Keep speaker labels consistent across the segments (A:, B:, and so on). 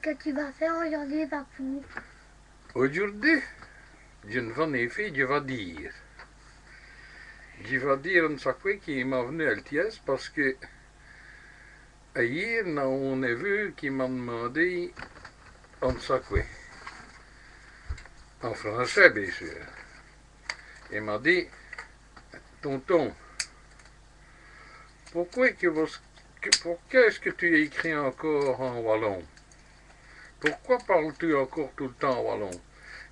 A: que tu vas faire aujourd'hui, papou?
B: Aujourd'hui, je ne vais pas je vais dire. Je vais dire un sacré qui m'a venu à l'TS parce que hier, on a vu qui m'a demandé un sacré. En français, bien sûr. Il m'a dit, tonton, pourquoi est-ce que tu écris encore en wallon? Pourquoi parles-tu encore tout le temps en wallon?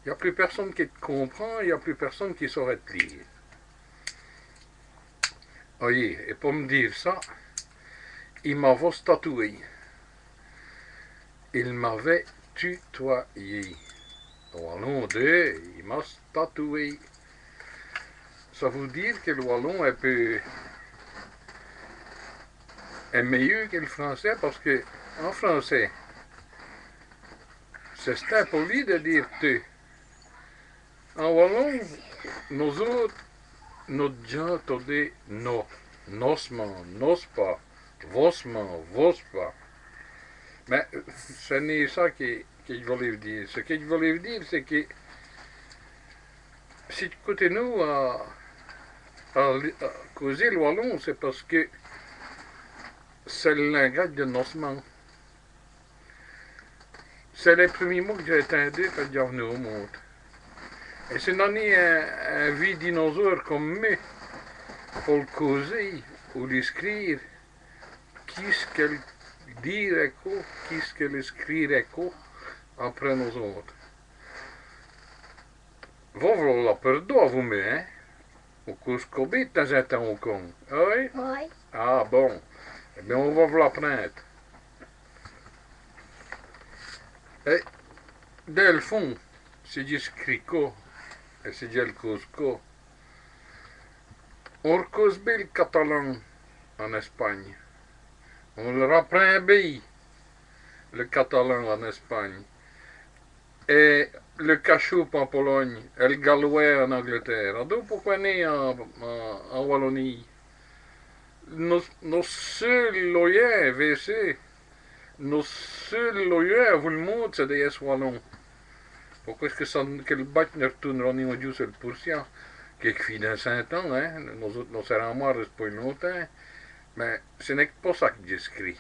B: Il n'y a plus personne qui te comprend, il n'y a plus personne qui saurait te lire. Voyez, et pour me dire ça, il m'avait tatoué. Il m'avait tutoyé. Au wallon de, il m'a tatoué. Ça veut dire que le wallon est meilleur que le français parce que en français, c'est impoli de dire tu. En wallon, nous autres, notre gens te dit no, nosman, nospa, vosman, vospa. Mais ce n'est ça que je voulais dire. Ce que je voulais dire, c'est que si tu continues à causer le wallon, c'est parce que c'est le langage de nosman. C'est les premiers mots que j'ai entendus quand j'ai venu au monde. Et c'est donné un vieux dinosaure comme moi pour le causer ou l'écrire. Qu'est-ce qu'elle dirait quoi, qu'est-ce qu'elle écrirait quoi après nous autres. Vous la perdue, vous me, hein? Au Cusco-Bit, dans un temps au Congo. Oui?
A: Oui.
B: Ah bon. Eh bien, on va vous la prendre. Et, dès le fond, c'est du Crico et c'est du Cusco. On recose bien le catalan en Espagne. On le reprend bien, le catalan en Espagne. Et le cachou en Pologne, et le gallois en Angleterre. Donc, pourquoi n'est en Wallonie? Nos seuls loyers, VC, nos seuls loyers, vous le montre, c'est des wallons. Pourquoi est-ce que le bac ne retournera ni au Dieu sur le pourcent? Quelques filles d'un 5 ans, hein? Nous autres, nous serons morts depuis longtemps. Mais ce n'est pas ça que j'écris.